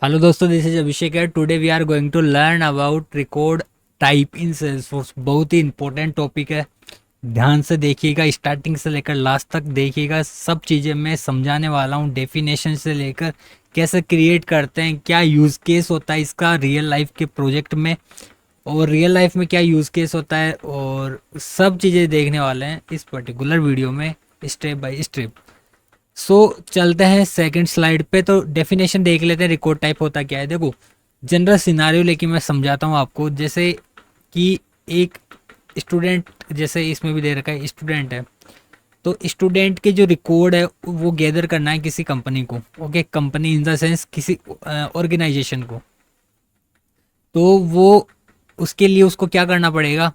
Hello दोस्तों, this is Abhishek है। Today we are going to learn about record type in Salesforce. बहुत ही important topic है। ध्यान से देखिएगा, स्टार्टिंग से लेकर लास्ट तक देखिएगा। सब चीज़ें मैं समझाने वाला हूँ, डेफिनेशन से लेकर कैसे क्रिएट करते हैं, क्या यूज़ केस होता है इसका रियल लाइफ के प्रोजेक्ट में, और रियल लाइफ में क्या यूज़ केस होता है, और सब चीज़ें देखने वाले हैं इस पर्टिकुलर वीडियो में, स्टेप बाय स्टेप। सो चलते हैं सेकंड स्लाइड पे। तो डेफिनेशन देख लेते हैं रिकॉर्ड टाइप होता क्या है। देखो, जनरल सिनारियो लेके मैं समझाता हूँ आपको। जैसे कि एक स्टूडेंट, जैसे इसमें भी दे रखा है स्टूडेंट है, तो स्टूडेंट के जो रिकॉर्ड है वो गैदर करना है किसी कंपनी को। Okay, company in the sense किसी ऑर्गेनाइजेशन को। तो वो उसके लिए उसको क्या करना पड़ेगा।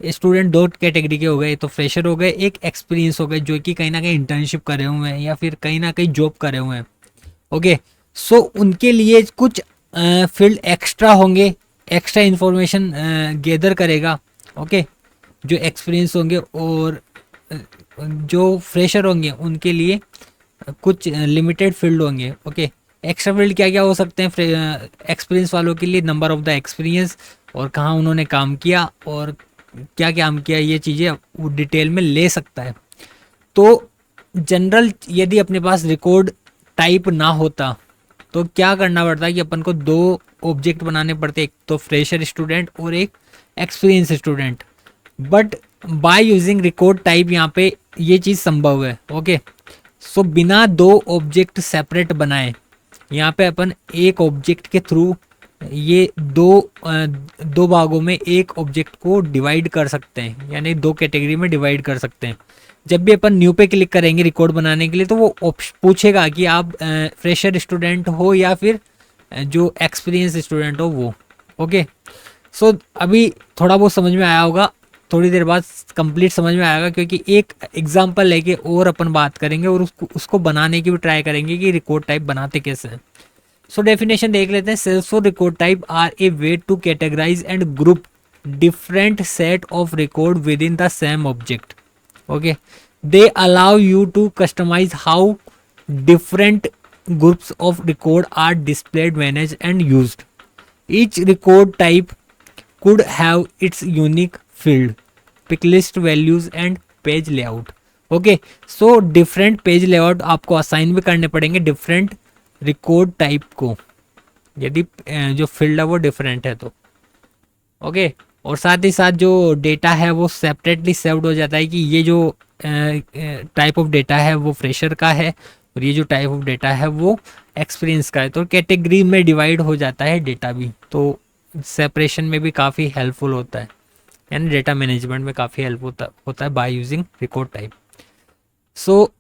स्टूडेंट दो कैटेगरी के हो गए, तो फ्रेशर हो गए, एक एक्सपीरियंस हो गए जो कि कहीं ना कहीं इंटर्नशिप करे हुए हैं या फिर कहीं ना कहीं जॉब करे हुए हैं। ओके, सो उनके लिए कुछ फील्ड एक्स्ट्रा होंगे, एक्स्ट्रा इंफॉर्मेशन गैदर करेगा। ओके, जो एक्सपीरियंस होंगे, और जो फ्रेशर होंगे उनके लिए कुछ लिमिटेड फील्ड होंगे। ओके, एक्स्ट्रा फील्ड क्या क्या हो सकते हैं। एक्सपीरियंस वालों के लिए नंबर ऑफ द एक्सपीरियंस, और कहाँ उन्होंने काम किया और क्या काम किया, ये चीज़ें वो डिटेल में ले सकता है। तो जनरल यदि अपने पास रिकॉर्ड टाइप ना होता तो क्या करना पड़ता है कि अपन को दो ऑब्जेक्ट बनाने पड़ते, एक तो फ्रेशर स्टूडेंट और एक experience student. But by using record type यहाँ पे ये चीज़ संभव है। ओके, सो बिना दो ऑब्जेक्ट सेपरेट बनाए यहाँ पे अपन एक ऑब्जेक्ट के थ्रू ये दो भागों में एक ऑब्जेक्ट को डिवाइड कर सकते हैं, यानी दो कैटेगरी में डिवाइड कर सकते हैं। जब भी अपन न्यू पे क्लिक करेंगे रिकॉर्ड बनाने के लिए, तो वो पूछेगा कि आप फ्रेशर स्टूडेंट हो या फिर जो एक्सपीरियंस स्टूडेंट हो वो। ओके, सो अभी थोड़ा बहुत समझ में आया होगा, थोड़ी देर बाद कंप्लीट समझ में आएगा, क्योंकि एक एग्जांपल लेके और अपन बात करेंगे और उसको बनाने की भी ट्राई करेंगे कि रिकॉर्ड टाइप बनाते कैसे हैं। सो डेफिनेशन देख लेते हैं। Salesforce record type are a way to categorize and group different set of record within the same object. Okay, they allow you to customize how different groups of record are displayed, managed and used. Each record type could have its unique field, pick list values and page layout. Okay, so different page layout आपको assign भी करने पड़ेंगे different record type को, यदि जो field है वो different है तो। ओके, और साथ ही साथ जो डेटा है वो सेपरेटली सेव्ड हो जाता है कि ये जो टाइप ऑफ डेटा है वो फ्रेशर का है, और ये जो टाइप ऑफ डेटा है वो एक्सपीरियंस का है। तो कैटेगरी में डिवाइड हो जाता है डेटा भी, तो सेपरेशन में भी काफ़ी हेल्पफुल होता है, यानी डेटा मैनेजमेंट में काफ़ी हेल्प होता है by using record type. So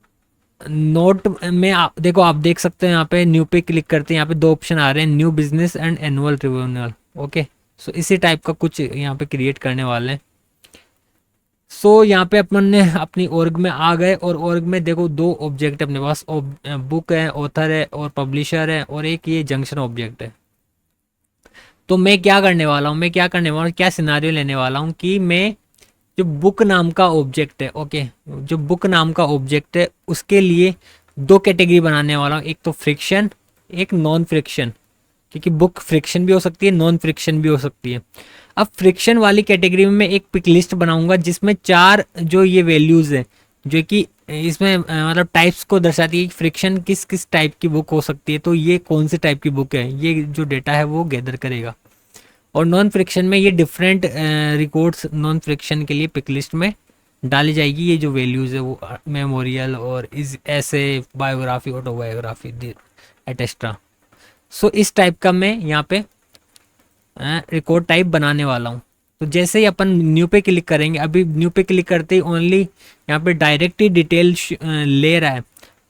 note में देखो, आप देख सकते हैं यहाँ पे न्यू पे क्लिक करते हैं, यहाँ पे दो ऑप्शन आ रहे हैं, new business and annual renewal. Okay, so इसी टाइप का कुछ यहाँ पे क्रिएट करने वाले हैं। सो यहाँ पे अपन ने अपनी org में आ गए, और org में देखो दो ऑब्जेक्ट अपने पास, बुक है, ऑथर है और पब्लिशर है, और एक ये जंक्शन ऑब्जेक्ट है। तो मैं क्या करने वाला हूँ, क्या सिनारियो लेने वाला हूँ कि मैं जो बुक नाम का ऑब्जेक्ट है, ओके, जो बुक नाम का ऑब्जेक्ट है उसके लिए दो कैटेगरी बनाने वाला हूँ, एक तो फ्रिक्शन, एक नॉन फ्रिक्शन, क्योंकि बुक फ्रिक्शन भी हो सकती है, नॉन फ्रिक्शन भी हो सकती है। अब फ्रिक्शन वाली कैटेगरी में मैं एक पिक लिस्ट बनाऊंगा जिसमें चार जो ये वैल्यूज है, जो कि इसमें मतलब टाइप्स को दर्शाती है कि फ्रिक्शन किस किस टाइप की बुक हो सकती है, तो ये कौन सी टाइप की बुक है, ये जो डेटा है वो गैदर करेगा। और नॉन फ्रिक्शन में ये डिफरेंट रिकॉर्ड्स नॉन फ्रिक्शन के लिए पिक लिस्ट में डाली जाएगी, ये जो वैल्यूज़ है वो मेमोरियल और इस ऐसे बायोग्राफी, ऑटोबायोग्राफी एटेस्ट्रा। सो इस टाइप का मैं यहाँ पे रिकॉर्ड टाइप बनाने वाला हूँ। तो जैसे ही अपन न्यू पे क्लिक करेंगे, अभी न्यू पे क्लिक करते ही ओनली यहाँ पे डायरेक्ट ही डिटेल ले रहा है,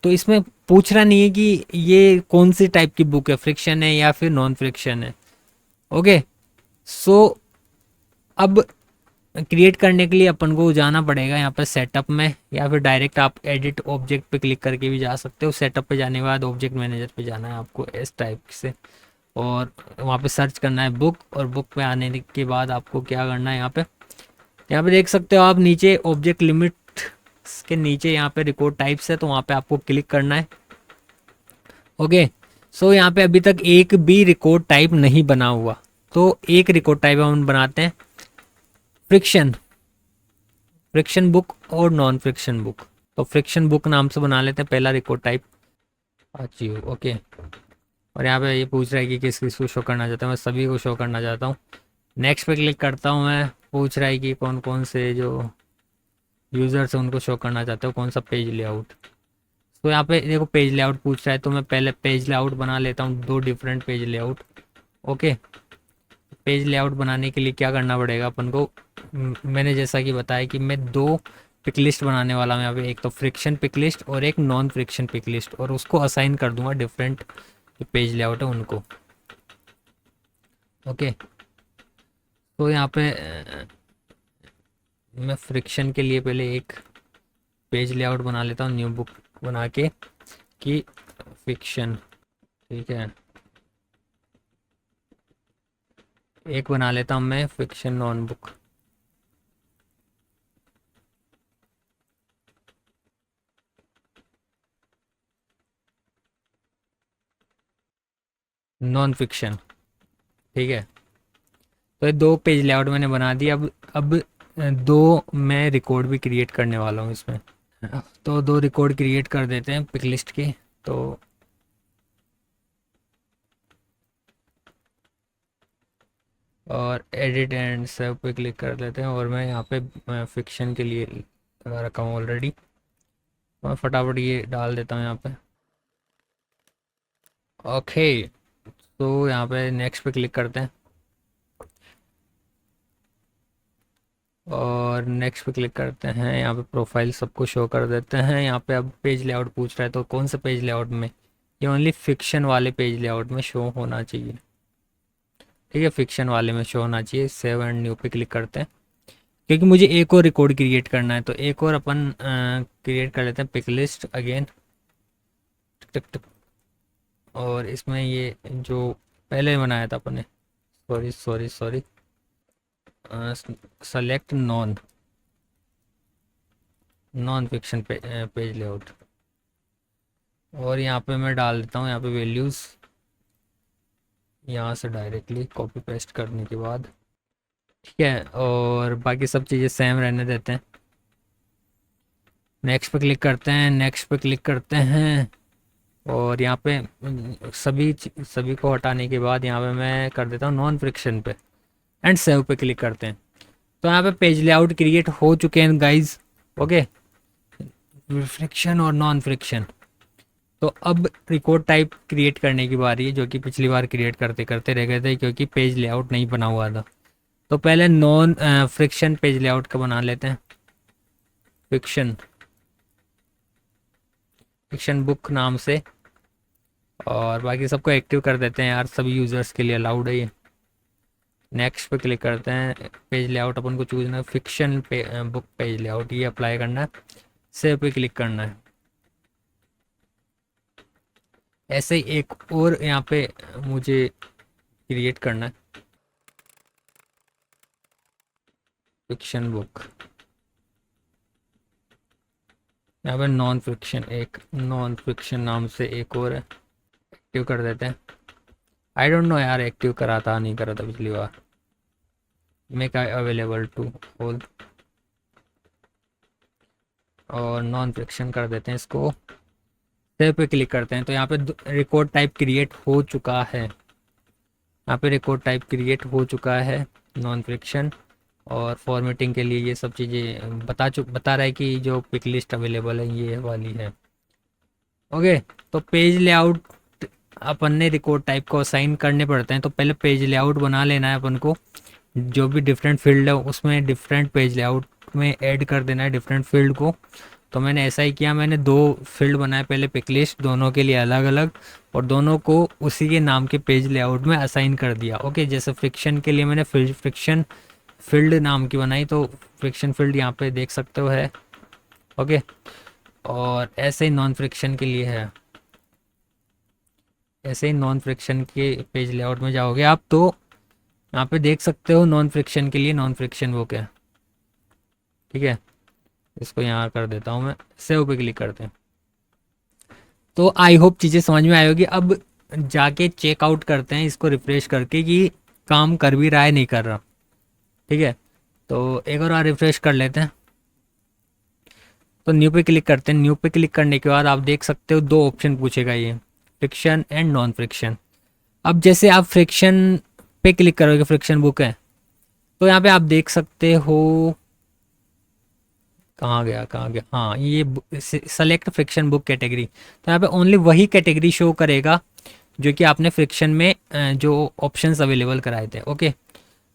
तो इसमें पूछ रहा नहीं है कि ये कौन सी टाइप की बुक है, फ्रिक्शन है या फिर नॉन फ्रिक्शन है। ओके, सो अब क्रिएट करने के लिए अपन को जाना पड़ेगा यहाँ पर सेटअप में, या फिर डायरेक्ट आप एडिट ऑब्जेक्ट पे क्लिक करके भी जा सकते हो। सेटअप पे जाने के बाद ऑब्जेक्ट मैनेजर पे जाना है आपको इस टाइप से, और वहाँ पे सर्च करना है बुक, और बुक पे आने के बाद आपको क्या करना है, यहाँ पे देख सकते हो आप नीचे ऑब्जेक्ट लिमिट के नीचे यहाँ पे रिकॉर्ड टाइप्स है, तो वहाँ पे आपको क्लिक करना है। ओके, सो यहाँ पे अभी तक एक भी रिकॉर्ड टाइप नहीं बना हुआ, तो एक रिकॉर्ड टाइप हम बनाते हैं, फ्रिक्शन, फ्रिक्शन बुक और नॉन फ्रिक्शन बुक। तो फ्रिक्शन बुक नाम से बना लेते हैं पहला रिकॉर्ड टाइप। Achieve, okay. और यहाँ पे ये पूछ रहा है कि किस किस को शो करना चाहता हूँ, मैं सभी को शो करना चाहता हूँ। नेक्स्ट पे क्लिक करता हूँ मैं, पूछ रहा है कि कौन कौन से जो यूज़र्स हैं उनको शो करना चाहते हो, कौन सा पेज लेआउट। तो यहाँ पे देखो पेज लेआउट पूछ रहा है, तो मैं पहले पेज लेआउट बना लेता हूँ, दो different page layout. Okay, page layout बनाने के लिए क्या करना पड़ेगा अपन को, मैंने जैसा कि बताया कि मैं दो पिक लिस्ट बनाने वाला हूँ यहाँ पे, एक तो फ्रिक्शन पिक लिस्ट और एक नॉन फ्रिक्शन पिक लिस्ट, और उसको असाइन कर दूंगा डिफरेंट जो पेज लेआउट है उनको। ओके, तो यहाँ पे मैं फ्रिक्शन के लिए पहले एक पेज लेआउट बना लेता हूँ, न्यू बुक बना के कि फिक्शन, ठीक है। एक बना लेता हूँ मैं fiction non book, non fiction, ठीक है। तो ये दो पेज लेआउट मैंने बना दिया। अब दो मैं रिकॉर्ड भी क्रिएट करने वाला हूँ इसमें, तो दो रिकॉर्ड क्रिएट कर देते हैं पिक लिस्ट के। तो और एडिट एंड सेव पे क्लिक कर देते हैं, और मैं यहाँ पे फिक्शन के लिए लगा रखा हूँ ऑलरेडी, मैं फटाफट ये डाल देता हूँ यहाँ पे। ओके, तो यहाँ पे नेक्स्ट पे क्लिक करते हैं, और नेक्स्ट पे क्लिक करते हैं, यहाँ पे प्रोफाइल सबको शो कर देते हैं। यहाँ पे अब पेज लेआउट पूछ रहा है, तो कौन सा पेज लेआउट में, ये ओनली फिक्शन वाले पेज लेआउट में शो होना चाहिए, ठीक है, फिक्शन वाले में शो होना चाहिए। सेव एंड न्यू पे क्लिक करते हैं, क्योंकि मुझे एक और रिकॉर्ड क्रिएट करना है, तो एक और अपन क्रिएट कर लेते हैं पिक लिस्ट अगेन, टिक टिक। और इसमें ये जो पहले बनाया था अपन ने, sorry sorry sorry, select non, non fiction page layout, और यहाँ पे मैं डाल देता हूँ यहाँ पे वैल्यूज़, यहाँ से डायरेक्टली कॉपी पेस्ट करने के बाद, ठीक है। और बाकी सब चीज़ें सेम रहने देते हैं। नेक्स्ट पे क्लिक करते हैं, नेक्स्ट पे क्लिक करते हैं, और यहाँ पे सभी को हटाने के बाद यहाँ पे मैं कर देता हूँ नॉन फ्रिक्शन पे, एंड सेव पे क्लिक करते हैं। तो यहाँ पे पेज लेआउट क्रिएट हो चुके हैं गाइज। ओके, फ्रिक्शन और नॉन फ्रिक्शन। तो अब रिकॉर्ड टाइप क्रिएट करने की बारी है, जो कि पिछली बार क्रिएट करते करते रह गए थे क्योंकि पेज लेआउट नहीं बना हुआ था। तो पहले नॉन फ्रिक्शन पेज लेआउट का बना लेते हैं, फिक्शन, फिक्शन बुक नाम से, और बाकी सबको एक्टिव कर देते हैं यार, सभी यूज़र्स के लिए अलाउड है ये। नेक्स्ट पे क्लिक करते हैं, पेज लेआउट अपन को चूज करना है, फिक्शन बुक पेज लेआउट ये अप्लाई करना है, सेव पे क्लिक करना है। ऐसे ही एक और यहाँ पे मुझे क्रिएट करना है, फिक्शन बुक, यहाँ पे नॉन फिक्शन, एक नॉन फिक्शन नाम से एक और है, एक्टिव कर देते हैं। आई डोंट नो यार एक्टिव करा था नहीं करा था पिछली बार। मेक अवेलेबल टू ऑल, और नॉन फिक्शन कर देते हैं इसको, सेव पे क्लिक करते हैं। तो यहाँ पे रिकॉर्ड टाइप क्रिएट हो चुका है, यहाँ पे रिकॉर्ड टाइप क्रिएट हो चुका है नॉन फ्रिक्शन। और फॉर्मेटिंग के लिए ये सब चीज़ें बता रहा है कि जो पिक लिस्ट अवेलेबल है ये वाली है। ओके, तो पेज लेआउट अपन ने रिकॉर्ड टाइप को असाइन करने पड़ते हैं, तो पहले पेज लेआउट बना लेना है अपन को, जो भी डिफरेंट फील्ड है उसमें डिफरेंट पेज लेआउट में ऐड कर देना है डिफरेंट फील्ड को। तो मैंने ऐसा ही किया, मैंने दो फील्ड बनाए पहले पिक लिस्ट, दोनों के लिए अलग अलग, और दोनों को उसी के नाम के पेज लेआउट में असाइन कर दिया। ओके, जैसे फ्रिक्शन के लिए मैंने फ्रिक्शन फील्ड नाम की बनाई, तो फ्रिक्शन फील्ड यहाँ पे देख सकते हो है। ओके, और ऐसे ही नॉन फ्रिक्शन के लिए है, ऐसे ही नॉन फ्रिक्शन के पेज लेआउट में जाओगे आप तो यहाँ पे देख सकते हो नॉन फ्रिक्शन के लिए नॉन फ्रिक्शन वो क्या है, ठीक है। इसको यहाँ कर देता हूँ मैं, सेव पे क्लिक करते हैं। तो आई होप चीज़ें समझ में आई होगी। अब जाके चेकआउट करते हैं इसको रिफ्रेश करके कि काम कर भी रहा है नहीं कर रहा। ठीक है, तो एक और रिफ्रेश कर लेते हैं। तो न्यू पे क्लिक करते हैं। न्यू पे क्लिक करने के बाद आप देख सकते हो दो ऑप्शन पूछेगा ये, फ्रिक्शन एंड नॉन फ्रिक्शन। अब जैसे आप फ्रिक्शन पे क्लिक करोगे, फ्रिक्शन बुक है, तो यहाँ पे आप देख सकते हो, कहाँ गया, हाँ ये सेलेक्ट फ्रिक्शन बुक कैटेगरी। तो यहाँ पे ओनली वही कैटेगरी शो करेगा जो कि आपने फ्रिक्शन में जो ऑप्शंस अवेलेबल कराए थे। ओके,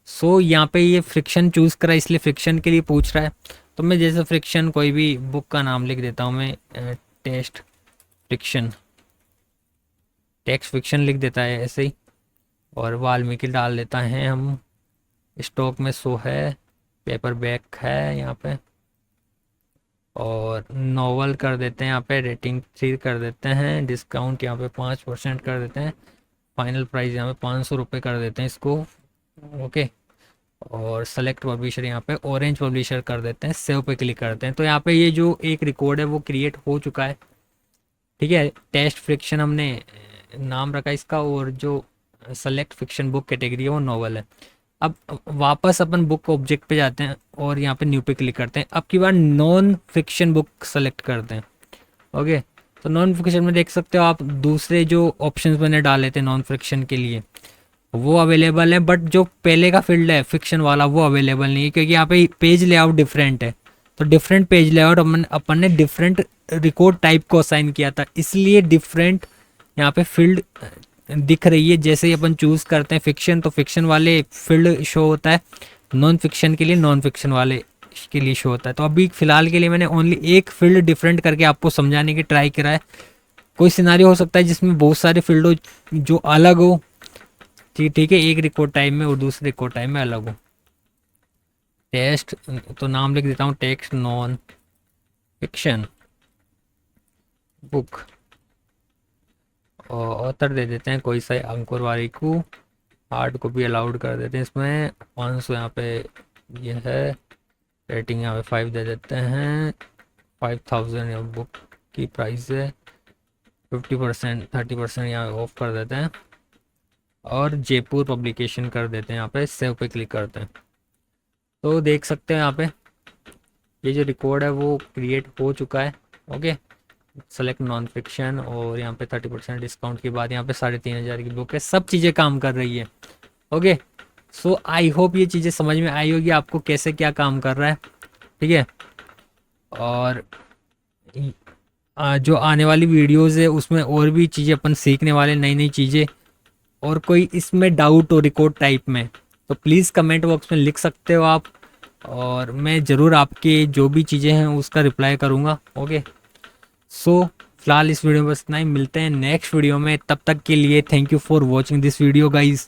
सो यहाँ पे ये फ्रिक्शन चूज़ करा, इसलिए फ्रिक्शन के लिए पूछ रहा है। तो मैं जैसे फ्रिक्शन कोई भी बुक का नाम लिख देता हूँ मैं, टेस्ट फ्रिक्शन, टेक्स्ट फ्रिक्शन लिख देता है ऐसे ही, और वाल्मीकि डाल देता है हम। स्टॉक में शो है, पेपर बैक है यहाँ पे, और नॉवल कर देते हैं यहाँ पे, रेटिंग 3 कर देते हैं, डिस्काउंट यहाँ पे 5% कर देते हैं, फाइनल प्राइस यहाँ पे 500 रुपये कर देते हैं इसको। ओके, और सेलेक्ट पब्लिशर यहाँ पे ऑरेंज पब्लिशर कर देते हैं, सेव पे क्लिक करते हैं। तो यहाँ पे ये जो एक रिकॉर्ड है वो क्रिएट हो चुका है। ठीक है, टेस्ट फ्रिक्शन हमने नाम रखा इसका, और जो सेलेक्ट फिक्शन बुक कैटेगरी है वो नॉवल है। अब वापस अपन बुक ऑब्जेक्ट पे जाते हैं और यहाँ पे न्यू पे क्लिक करते हैं। अब की बार नॉन फिक्शन बुक सेलेक्ट करते हैं। ओके, तो नॉन फिक्शन में देख सकते हो आप दूसरे जो ऑप्शंस मैंने डाले थे नॉन फिक्शन के लिए वो अवेलेबल है, बट जो पहले का फील्ड है फिक्शन वाला वो अवेलेबल नहीं है, क्योंकि यहाँ पे पेज लेआउट डिफरेंट है। तो डिफरेंट पेज लेआउट अपन ने डिफरेंट रिकॉर्ड टाइप को असाइन किया था, इसलिए डिफरेंट यहाँ पे फील्ड दिख रही है। जैसे ही अपन चूज़ करते हैं फिक्शन, तो फिक्शन वाले फील्ड शो होता है, नॉन फिक्शन के लिए नॉन फिक्शन वाले के लिए शो होता है। तो अभी फ़िलहाल के लिए मैंने ओनली एक फील्ड डिफरेंट करके आपको समझाने की ट्राई करा है। कोई सिनारियो हो सकता है जिसमें बहुत सारे फील्ड हो जो अलग हो, ठीक है, एक रिकॉर्ड टाइम में और दूसरे रिकॉर्ड टाइम में अलग हो। टेस्ट, तो नाम लिख देता हूँ टेक्स्ट नॉन फिक्शन बुक, और ऑथर दे देते हैं कोई सा अंकुर वारिकू, हार्ड कॉपी अलाउड कर देते हैं इसमें 500 यहाँ पे ये है, रेटिंग यहाँ पे 5 दे देते हैं, 5000 यहाँ बुक की प्राइस है, 50% 30% यहाँ ऑफ कर देते हैं, और जयपुर पब्लिकेशन कर देते हैं। यहाँ पे सेव पे क्लिक करते हैं। तो देख सकते हैं यहाँ पे ये जो रिकॉर्ड है वो क्रिएट हो चुका है। ओके, सेलेक्ट नॉन फिक्शन, और यहाँ पे 30% डिस्काउंट के बाद यहाँ पे 3500 की बुक है, सब चीज़ें काम कर रही है। ओके, सो आई होप ये चीज़ें समझ में आई होगी आपको कैसे क्या काम कर रहा है। ठीक है, और जो आने वाली वीडियोस है उसमें और भी चीज़ें अपन सीखने वाले, नई नई चीज़ें। और कोई इसमें डाउट हो रिकॉर्ड टाइप में तो प्लीज़ कमेंट बॉक्स में लिख सकते हो आप, और मैं ज़रूर आपके जो भी चीज़ें हैं उसका रिप्लाई करूँगा। ओके, सो फिलहाल इस वीडियो में बस इतना ही, मिलते हैं नेक्स्ट वीडियो में, तब तक के लिए thank you for watching this video guys.